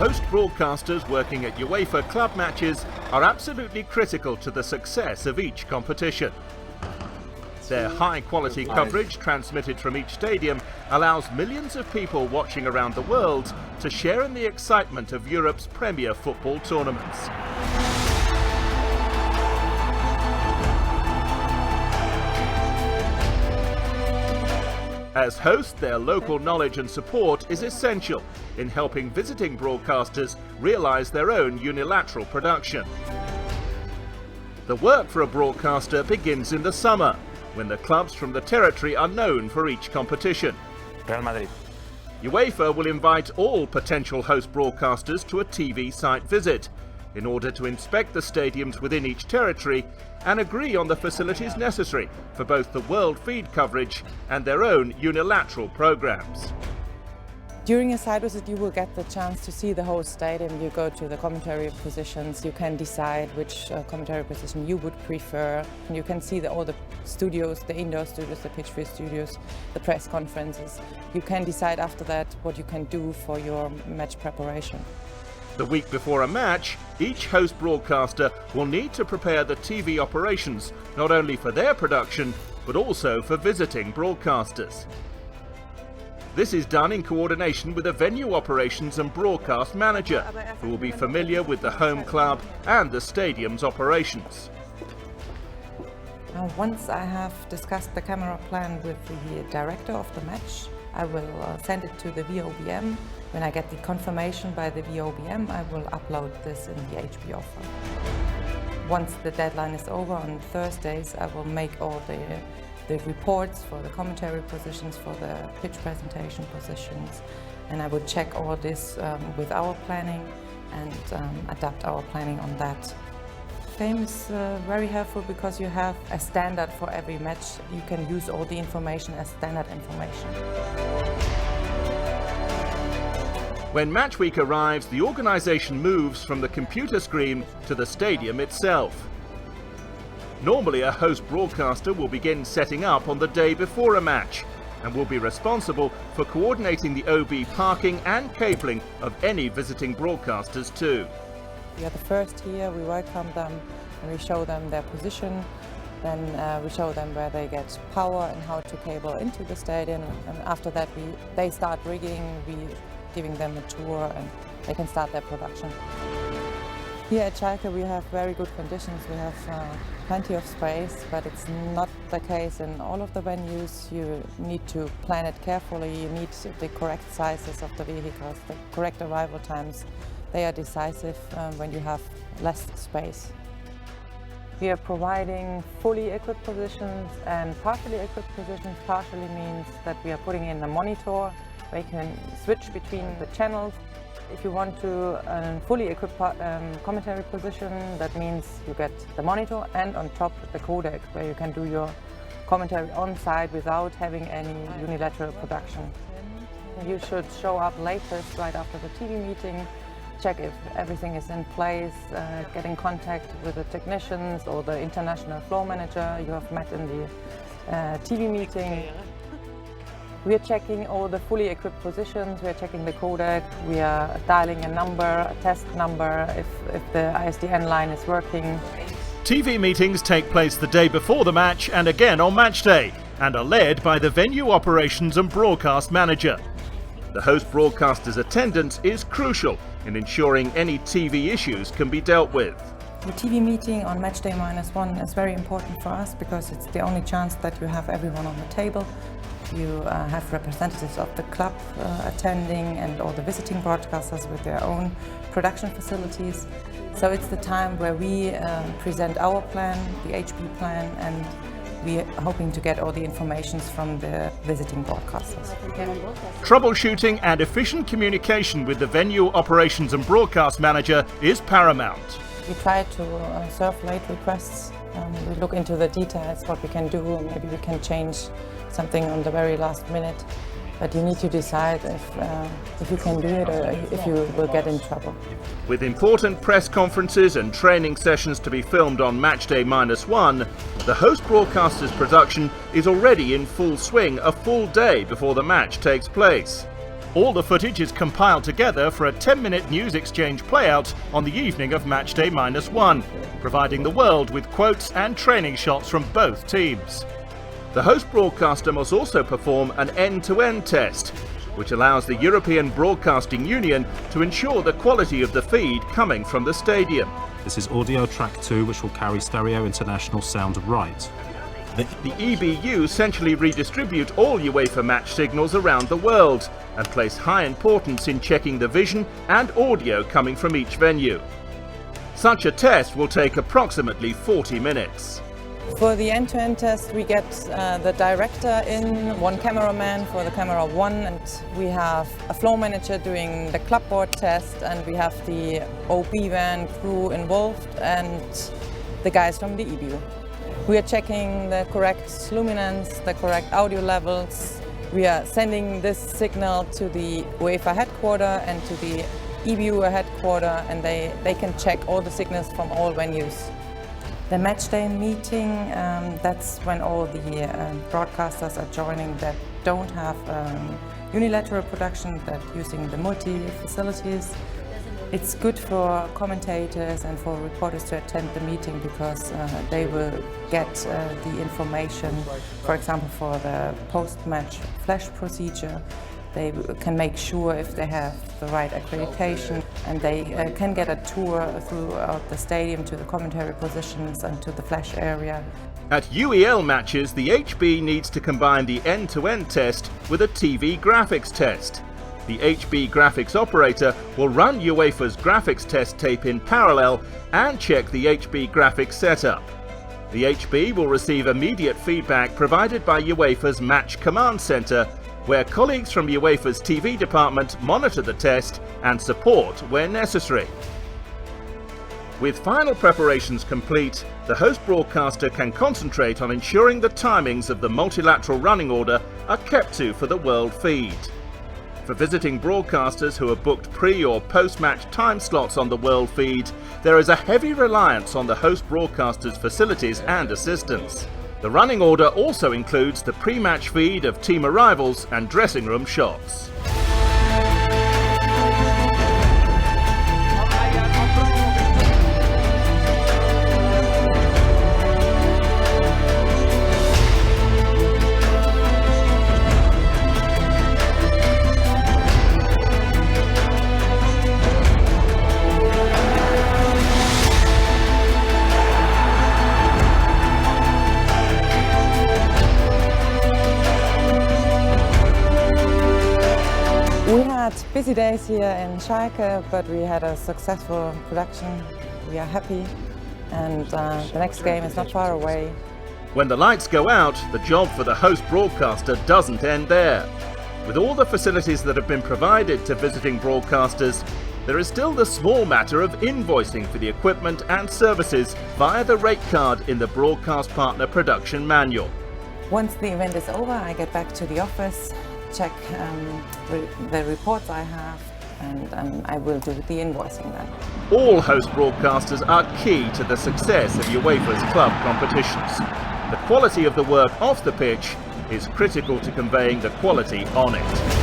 Host broadcasters working at UEFA club matches are absolutely critical to the success of each competition. Their high-quality coverage, transmitted from each stadium, allows millions of people watching around the world to share in the excitement of Europe's premier football tournaments. As hosts, their local knowledge and support is essential in helping visiting broadcasters realise their own unilateral production. The work for a broadcaster begins in the summer, when the clubs from the territory are known for each competition. Real Madrid. UEFA will invite all potential host broadcasters to a TV site visit in order to inspect the stadiums within each territory and agree on the facilities necessary for both the world feed coverage and their own unilateral programs. During a site visit, you will get the chance to see the whole stadium. You go to the commentary positions, you can decide which commentary position you would prefer. You can see all the studios, the indoor studios, the pitch view studios, the press conferences. You can decide after that what you can do for your match preparation. The week before a match, each host broadcaster will need to prepare the TV operations, not only for their production, but also for visiting broadcasters. This is done in coordination with a venue operations and broadcast manager, who will be familiar with the home club and the stadium's operations. Once I have discussed the camera plan with the director of the match, I will send it to the VOBM. When I get the confirmation by the VOBM, I will upload this in the HB offer. Once the deadline is over on Thursdays, I will make all the reports for the commentary positions, for the pitch presentation positions, and I would check all this with our planning and adapt our planning on that. Fame is very helpful because you have a standard for every match. You can use all the information as standard information. When match week arrives, the organisation moves from the computer screen to the stadium itself. Normally, a host broadcaster will begin setting up on the day before a match and will be responsible for coordinating the OB parking and cabling of any visiting broadcasters too. We are the first here, we welcome them and we show them their position. Then we show them where they get power and how to cable into the stadium. And after that, they start rigging, giving them a tour and they can start their production. Here at Schalke we have very good conditions, we have plenty of space, but it's not the case in all of the venues. You need to plan it carefully, you need the correct sizes of the vehicles, the correct arrival times. They are decisive when you have less space. We are providing fully equipped positions and partially equipped positions. Partially means that we are putting in a monitor where you can switch between the channels. If you want to fully equipped commentary position, that means you get the monitor and on top the codec, where you can do your commentary on site without having any unilateral production. You should show up latest right after the TV meeting, check if everything is in place, get in contact with the technicians or the international floor manager you have met in the TV meeting. We are checking all the fully equipped positions, we are checking the codec, we are dialing a number, a test number, if the ISDN line is working. TV meetings take place the day before the match and again on match day, and are led by the venue operations and broadcast manager. The host broadcaster's attendance is crucial in ensuring any TV issues can be dealt with. The TV meeting on match day -1 is very important for us because it's the only chance that you have everyone on the table. You have representatives of the club attending and all the visiting broadcasters with their own production facilities. So it's the time where we present our plan, the HB plan, and we are hoping to get all the information from the visiting broadcasters. Troubleshooting and efficient communication with the venue operations and broadcast manager is paramount. We try to serve late requests. We look into the details, what we can do, maybe we can change something on the very last minute. But you need to decide if you can do it or if you will get in trouble. With important press conferences and training sessions to be filmed on match day -1, the host broadcaster's production is already in full swing a full day before the match takes place. All the footage is compiled together for a 10-minute news exchange playout on the evening of matchday -1, providing the world with quotes and training shots from both teams. The host broadcaster must also perform an end-to-end test, which allows the European Broadcasting Union to ensure the quality of the feed coming from the stadium. This is audio track 2, which will carry stereo international sound right. The EBU centrally redistribute all UEFA match signals around the world and place high importance in checking the vision and audio coming from each venue. Such a test will take approximately 40 minutes. For the end-to-end test, we get the director in, one cameraman for the camera 1, and we have a floor manager doing the clubboard test, and we have the OB van crew involved and the guys from the EBU. We are checking the correct luminance, the correct audio levels. We are sending this signal to the UEFA headquarters and to the EBU headquarters, and they can check all the signals from all venues. The matchday meeting, that's when all the broadcasters are joining that don't have unilateral production, that using the multi-facilities. It's good for commentators and for reporters to attend the meeting because they will get the information, for example, for the post-match flash procedure. They can make sure if they have the right accreditation, and they can get a tour throughout the stadium to the commentary positions and to the flash area. At UEL matches, the HB needs to combine the end-to-end test with a TV graphics test. The HB graphics operator will run UEFA's graphics test tape in parallel and check the HB graphics setup. The HB will receive immediate feedback provided by UEFA's Match Command Center, where colleagues from UEFA's TV department monitor the test and support where necessary. With final preparations complete, the host broadcaster can concentrate on ensuring the timings of the multilateral running order are kept to for the world feed. For visiting broadcasters who have booked pre- or post-match time slots on the world feed, there is a heavy reliance on the host broadcaster's facilities and assistance. The running order also includes the pre-match feed of team arrivals and dressing room shots. We had busy days here in Schalke, but we had a successful production. We are happy, and the next game is not far away. When the lights go out, the job for the host broadcaster doesn't end there. With all the facilities that have been provided to visiting broadcasters, there is still the small matter of invoicing for the equipment and services via the rate card in the broadcast partner production manual. Once the event is over, I get back to the office, check the reports I have, and I will do the invoicing then. All host broadcasters are key to the success of UEFA's club competitions. The quality of the work off the pitch is critical to conveying the quality on it.